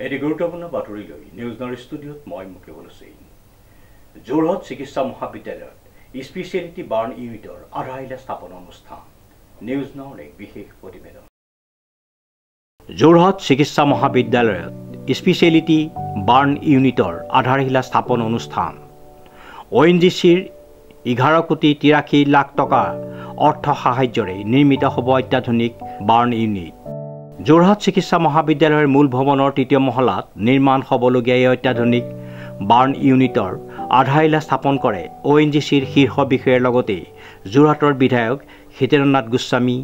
এটি গুৰুত্বপূৰ্ণ বাতৰি লৈ নিউজ নাওৰ ষ্টুডিঅ'ত মই মুকেবুল হুছেইন। যোৰহাট চিকিৎসা মহাবিদ্যালয়ত স্পেচিয়েলিটি বাৰ্ণ ইউনিটৰ আধাৰশিলা স্থাপন অনুষ্ঠান। নিউজ নাওৰ এক বিশেষ প্ৰতিবেদন। যোৰহাট চিকিৎসা মহাবিদ্যালয়ত স্পেচিয়েলিটি বাৰ্ণ ইউনিটৰ আধাৰশিলা স্থাপন অনুষ্ঠান। ONGCৰ 11,83,00,000 টকা অৰ্থ সাহায্যৰে নিৰ্মিত হ'ব অত্যাধুনিক বাৰ্ণ ইউনিট। যোৰহাট চিকিৎসা মহাবিদ্যালয়ৰ মূল ভৱনৰ 3য় মহলাত নিৰ্মাণ হ'বলগীয়া এই অত্যাধুনিক বাৰ্ণ ইউনিটৰ আধাৰশিলা স্থাপন কৰে ONGCৰ শীৰ্ষ বিষয়াৰ লগতে যোৰহাটৰ বিধায়ক হিতেন্দ্ৰনাথ গোস্বামী,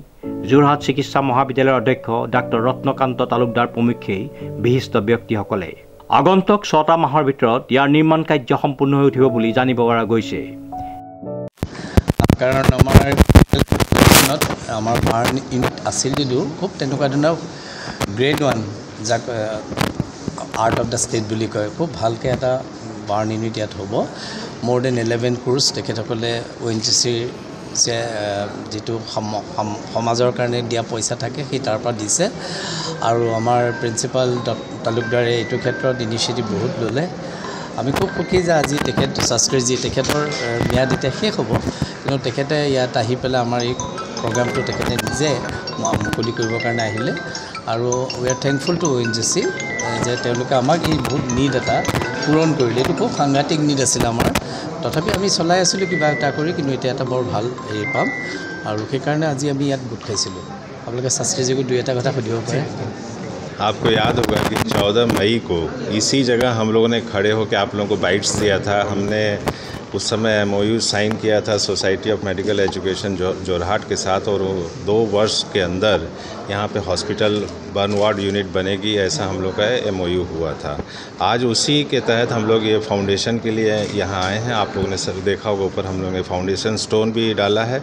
যোৰহাট চিকিৎসা মহাবিদ্যালয়ৰ অধ্যক্ষ ডাক্তৰ ৰত্নকান্ত তালুকদাৰ প্ৰমুখ্যে বিশিষ্ট ব্যক্তিসকলে। আগন্তুক 6টা মাহৰ ভিতৰত ইয়াৰ নিৰ্মাণ কাৰ্য সম্পূৰ্ণ হৈ উঠিব বুলি জানিব পৰা গৈছে। কাৰণ আমাৰ বাৰ্ণ ইউনিট আছিল যদিও খুব তেনেকুৱা ধৰণৰ গ্ৰেড 1 যাক আৰ্ট অফ দ্য ষ্টেট বুলি কয়, খুব ভালকৈ এটা বাৰ্ণ ইউনিট ইয়াত হ'ব। মোৰ দেন 11 কোৰ্চ তেখেতসকলে ONGCৰ যে যিটো সমাজৰ কাৰণে দিয়া পইচা থাকে সেই তাৰ পৰা দিছে, আৰু আমাৰ প্ৰিন্সিপাল তালুকদাৰে এইটো ক্ষেত্ৰত ইনিচিয়েটিভ বহুত ল'লে। আমি খুব সুখী যে আজি তেখেত শাস্ত্ৰীজী তেখেতৰ ম্যাদ এতিয়া শেষ হ'ব, কিন্তু তেখেতে ইয়াত আহি পেলাই আমাৰ এই প্ৰগ্ৰামটো তেখেতে নিজে মুকলি কৰিবৰ কাৰণে আহিলে, আৰু we are thankful to ONGC যে তেওঁলোকে আমাক এই বহুত নিড এটা পূৰণ কৰিলে। এইটো খুব সাংঘাতিক নিড আছিল আমাৰ, তথাপি আমি চলাই আছিলোঁ কিবা এটা কৰি, কিন্তু এতিয়া এটা বৰ ভাল হেৰি পাম, আৰু সেইকাৰণে আজি আমি ইয়াত গোট খাইছিলোঁ। আপোনালোকে শাস্ত্ৰীজীকো দুই এটা কথা সুধিব পাৰে। आपको याद होगा कि 14 मई को इसी जगह हम लोगों ने खड़े होकर आप लोगों को बाइट्स दिया था। हमने उस समय MOU साइन किया था society of medical education Jorhat के साथ, और 2 वर्ष के अंदर यहाँ पे हॉस्पिटल बर्न वार्ड यूनिट बनेगी, ऐसा हम लोग का MOU हुआ था। आज उसी के तहत हम लोग ये फाउंडेशन के लिए यहाँ आए हैं। आप लोगों ने सब देखा होगा, ऊपर हम लोगों ने फाउंडेशन स्टोन भी डाला है।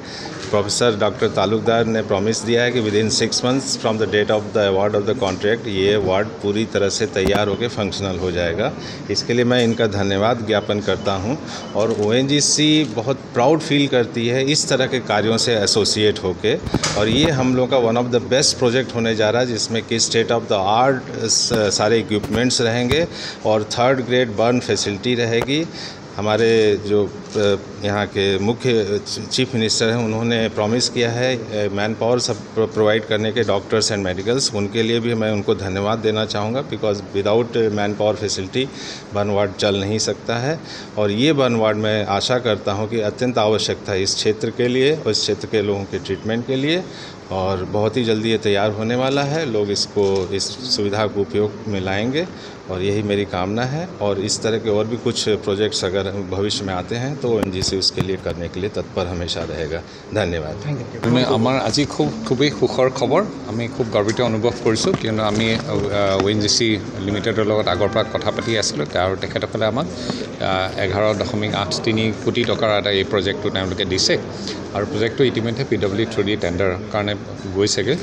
प्रोफेसर डॉक्टर तालुकदार ने प्रॉमिस दिया है कि within 6 months from the date of the award of the contract ये वार्ड पूरी तरह से तैयार होकर फंक्शनल हो जाएगा। इसके लिए मैं इनका धन्यवाद ज्ञापन करता हूँ, और ONGC बहुत प्राउड फील करती है इस तरह के कार्यों से एसोसिएट होके, और ये हम लोग का one of the best project होने जा रहा है, जिसमें कि स्टेट ऑफ द आर्ट सारे इक्विपमेंट्स रहेंगे और 3rd ग्रेड बर्न फैसिलिटी रहेगी। हमारे जो यहाँ के मुख्य चीफ मिनिस्टर हैं, उन्होंने प्रॉमिस किया है मैन पावर सब प्रोवाइड करने के, डॉक्टर्स एंड मेडिकल्स, उनके लिए भी मैं उनको धन्यवाद देना चाहूँगा, because without man power facility burn ward चल नहीं सकता है। और ये बर्न वार्ड मैं आशा करता हूँ कि अत्यंत आवश्यक था इस क्षेत्र के लिए और इस क्षेत्र के लोगों के ट्रीटमेंट के लिए, और बहुत ही जल्दी ये तैयार होने वाला है। लोग इसको इस सुविधा को उपयोग में लाएंगे, और यही मेरी कामना है। और इस तरह के और भी कुछ प्रोजेक्ट्स अगर भविष्य में आते हैं तो ONGC उसके लिए करने के लिए तत्पर हमेशा रहेगा। धन्यवाद। আমাৰ আজি খুবেই সুখৰ খবৰ, আমি খুব গৰ্বিত অনুভৱ কৰিছোঁ, কিয়নো আমি ONGC লিমিটেডৰ লগত আগৰ পৰা কথা পাতি আছিলোঁ, আৰু তেখেতসকলে আমাক 11.83 কোটি টকাৰ এটা এই প্ৰজেক্টটো তেওঁলোকে দিছে, আৰু প্ৰজেক্টটো ইতিমধ্যে PW থ্ৰু দি টেণ্ডাৰ কাৰণে গৈছেগৈ,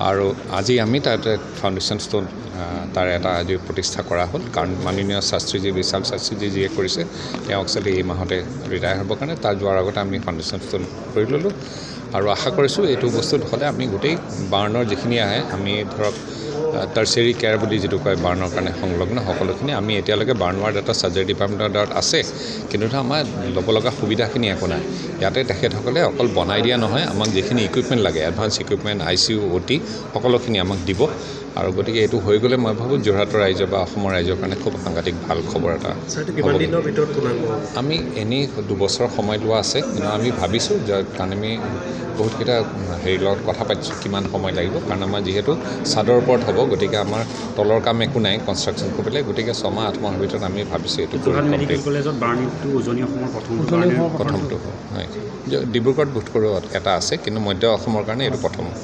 আৰু আজি আমি তাত ফাউণ্ডেশ্যন ষ্ট'ন তাৰ এটা আজি প্ৰতিষ্ঠা কৰা হ'ল, কাৰণ মাননীয় শাস্ত্ৰীজী বিশাল শাস্ত্ৰীজী যিয়ে কৰিছে তেওঁ একচুৱেলি এই মাহতে ৰিটায়াৰ হ'বৰ কাৰণে তাৰ যোৱাৰ আগতে আমি ফাউণ্ডেশ্যন ষ্ট'ন কৰি ল'লোঁ, আৰু আশা কৰিছোঁ এইটো বস্তুত হ'লে আমি গোটেই বাৰ্ণৰ যিখিনি আহে, আমি ধৰক টাৰ্চিয়াৰী কেয়াৰ বুলি যিটো কয় বাৰ্ণৰ কাৰণে সংলগ্ন সকলোখিনি, আমি এতিয়ালৈকে বাৰ্ণ ৱাৰ্ড এটা চাৰ্জাৰী ডিপাৰ্টমেণ্টত আছে, কিন্তু আমাৰ ল'ব লগা সুবিধাখিনি একো নাই। ইয়াতে তেখেতসকলে অকল বনাই দিয়া নহয়, আমাক যিখিনি ইকুইপমেণ্ট লাগে, এডভান্স ইকুইপমেণ্ট, ICU, OT সকলোখিনি আমাক দিব, আৰু গতিকে এইটো হৈ গ'লে মই ভাবোঁ যোৰহাটৰ ৰাইজ বা অসমৰ ৰাইজৰ কাৰণে খুব সাংঘাতিক ভাল খবৰ এটা। আমি এনেই 2 বছৰ সময় লোৱা আছে, কিন্তু আমি ভাবিছোঁ যে কাৰণ আমি বহুতকেইটা হেৰিৰ লগত কথা পাতিছোঁ কিমান সময় লাগিব, কাৰণ আমাৰ যিহেতু ছাদৰ ওপৰত হ'ব, গতিকে আমাৰ তলৰ কাম একো নাই কনষ্ট্ৰাকশ্যন কৰিবলৈ, গতিকে 6 মাহ 8 মাহৰ ভিতৰত আমি ভাবিছোঁ এইটো প্ৰথমটো হয়। ডিব্ৰুগড়ত বোধ কৰোঁ এটা আছে, কিন্তু মধ্য অসমৰ কাৰণে এইটো প্ৰথম হ'ব।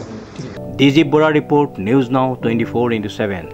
ডিজিপ বৰা ৰিপৰ্ট, নিউজ নাও 24/7।